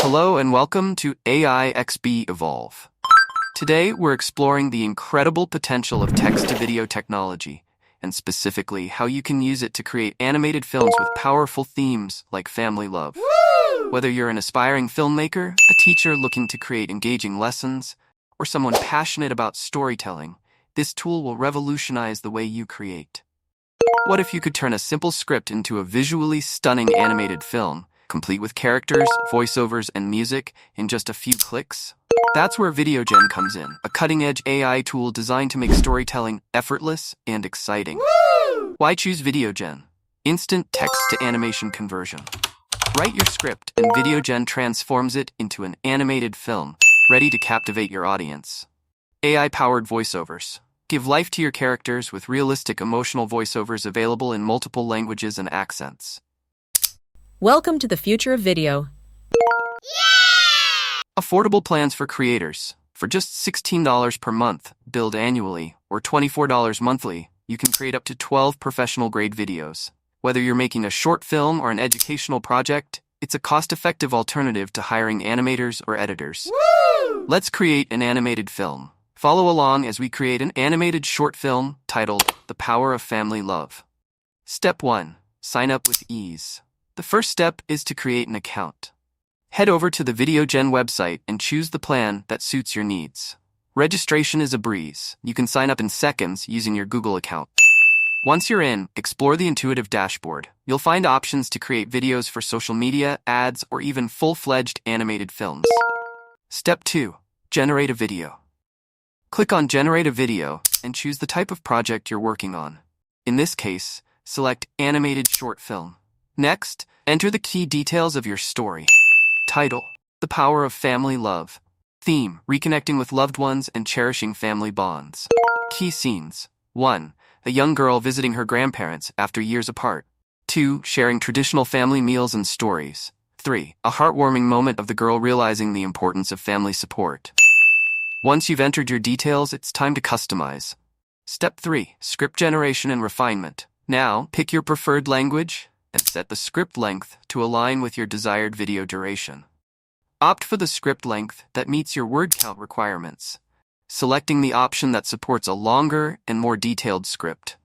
Hello and welcome to AI Evolve. Today we're exploring the incredible potential of text-to-video technology, and specifically how you can use it to create animated films with powerful themes like family love. Whether you're an aspiring filmmaker, a teacher looking to create engaging lessons, or someone passionate about storytelling, this tool will revolutionize the way you create. What if you could turn a simple script into a visually stunning animated film, complete with characters, voiceovers, and music in just a few clicks? That's where VideoGen comes in, a cutting-edge AI tool designed to make storytelling effortless and exciting. Why choose VideoGen? Instant text-to-animation conversion. Write your script, and VideoGen transforms it into an animated film, ready to captivate your audience. AI-powered voiceovers. Give life to your characters with realistic emotional voiceovers available in multiple languages and accents. Welcome to the future of video. Affordable plans for creators. For just $16 per month, billed annually, or $24 monthly, you can create up to 12 professional-grade videos. Whether you're making a short film or an educational project, it's a cost-effective alternative to hiring animators or editors. Let's create an animated film. Follow along as we create an animated short film titled The Power of Family Love. Step 1. Sign up with ease. The first step is to create an account. Head over to the VideoGen website and choose the plan that suits your needs. Registration is a breeze. You can sign up in seconds using your Google account. Once you're in, explore the intuitive dashboard. You'll find options to create videos for social media, ads, or even full-fledged animated films. Step 2. Generate a video. Click on Generate a Video and choose the type of project you're working on. In this case, select Animated Short Film. Next, enter the key details of your story. Title: The Power of Family Love. Theme: reconnecting with loved ones and cherishing family bonds. Key scenes: 1. A young girl visiting her grandparents after years apart. 2. Sharing traditional family meals and stories. 3. A heartwarming moment of the girl realizing the importance of family support. Once you've entered your details, it's time to customize. Step 3. Script generation and refinement. Now, pick your preferred language and set the script length to align with your desired video duration. Opt for the script length that meets your word count requirements, selecting the option that supports a longer and more detailed script.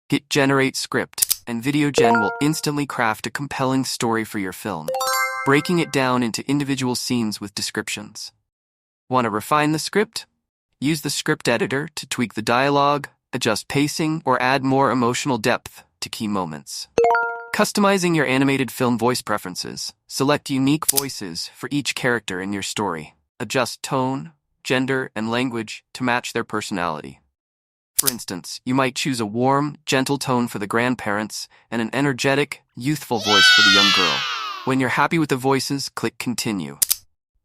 Hit Generate Script, and VideoGen will instantly craft a compelling story for your film, breaking it down into individual scenes with descriptions. Want to refine the script? Use the script editor to tweak the dialogue, adjust pacing, or add more emotional depth to key moments. Customizing your animated film voice preferences. Select unique voices for each character in your story. Adjust tone, gender, and language to match their personality. For instance, you might choose a warm, gentle tone for the grandparents and an energetic, youthful voice for the young girl. When you're happy with the voices, click Continue.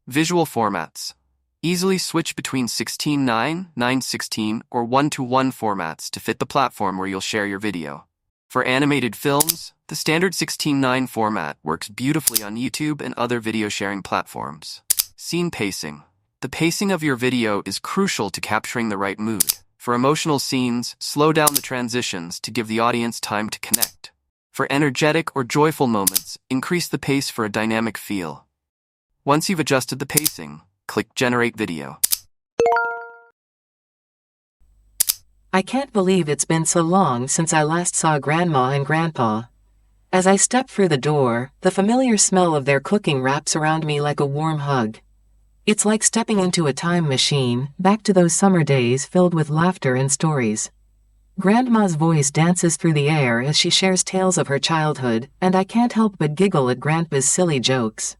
Visual formats. Easily switch between 16:9, 9:16, or 1:1 formats to fit the platform where you'll share your video. For animated films, the standard 16:9 format works beautifully on YouTube and other video sharing platforms. Scene pacing. The pacing of your video is crucial to capturing the right mood. For emotional scenes, slow down the transitions to give the audience time to connect. For energetic or joyful moments, increase the pace for a dynamic feel. Once you've adjusted the pacing, click Generate Video. I can't believe it's been so long since I last saw Grandma and Grandpa. As I step through the door, the familiar smell of their cooking wraps around me like a warm hug. It's like stepping into a time machine, back to those summer days filled with laughter and stories. Grandma's voice dances through the air as she shares tales of her childhood, and I can't help but giggle at Grandpa's silly jokes.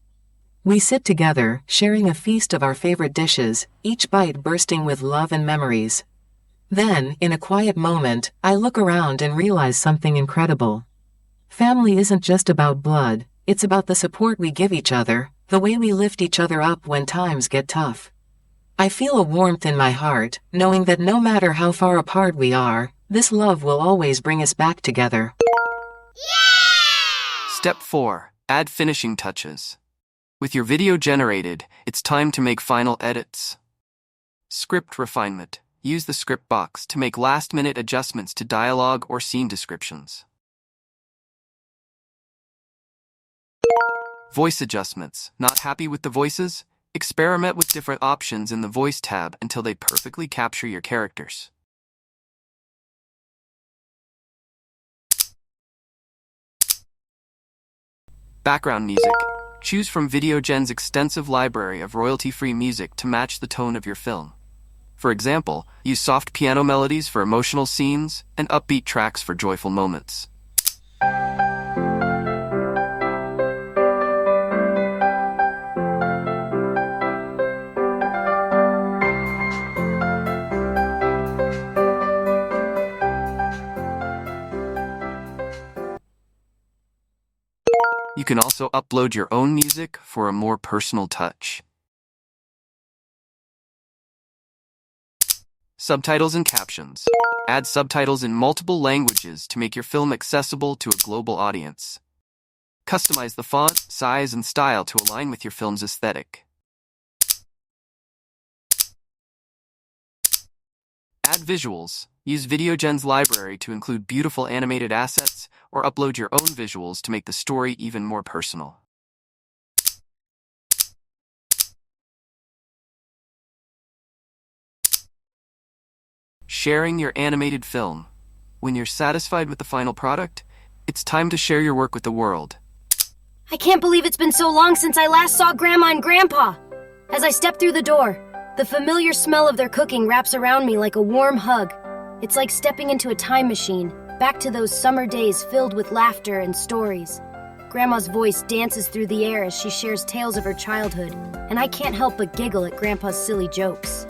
We sit together, sharing a feast of our favorite dishes, each bite bursting with love and memories. Then, in a quiet moment, I look around and realize something incredible. Family isn't just about blood, it's about the support we give each other, the way we lift each other up when times get tough. I feel a warmth in my heart, knowing that no matter how far apart we are, this love will always bring us back together. Step 4. Add finishing touches. With your video generated, it's time to make final edits. Script refinement. Use the script box to make last-minute adjustments to dialogue or scene descriptions. Voice adjustments. Not happy with the voices? Experiment with different options in the Voice tab until they perfectly capture your characters. Background music. Choose from VideoGen's extensive library of royalty-free music to match the tone of your film. For example, use soft piano melodies for emotional scenes and upbeat tracks for joyful moments. You can also upload your own music for a more personal touch. Subtitles and captions. Add subtitles in multiple languages to make your film accessible to a global audience. Customize the font, size, and style to align with your film's aesthetic. Add visuals. Use VideoGen's library to include beautiful animated assets, or upload your own visuals to make the story even more personal. Sharing your animated film. When you're satisfied with the final product, it's time to share your work with the world. I can't believe it's been so long since I last saw Grandma and Grandpa. As I step through the door, the familiar smell of their cooking wraps around me like a warm hug. It's like stepping into a time machine, back to those summer days filled with laughter and stories. Grandma's voice dances through the air as she shares tales of her childhood, and I can't help but giggle at Grandpa's silly jokes.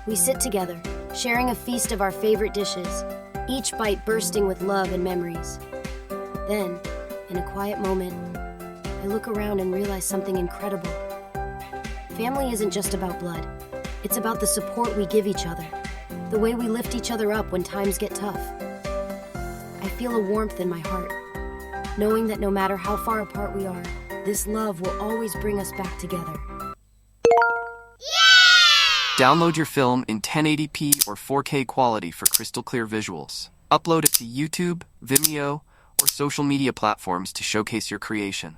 We sit together, sharing a feast of our favorite dishes, each bite bursting with love and memories. Then, in a quiet moment, I look around and realize something incredible. Family isn't just about blood. It's about the support we give each other, the way we lift each other up when times get tough. I feel a warmth in my heart, knowing that no matter how far apart we are, this love will always bring us back together. Download your film in 1080p or 4K quality for crystal clear visuals. Upload it to YouTube, Vimeo, or social media platforms to showcase your creation.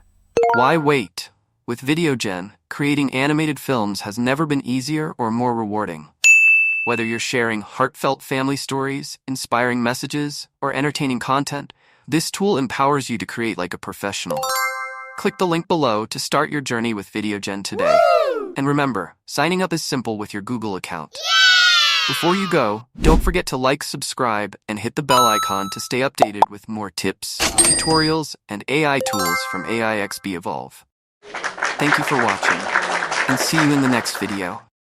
Why wait? With VideoGen, creating animated films has never been easier or more rewarding. Whether you're sharing heartfelt family stories, inspiring messages, or entertaining content, this tool empowers you to create like a professional. Click the link below to start your journey with VideoGen today. And remember, signing up is simple with your Google account. Before you go, don't forget to like, subscribe, and hit the bell icon to stay updated with more tips, tutorials, and AI tools from AIXB Evolve. Thank you for watching, and see you in the next video.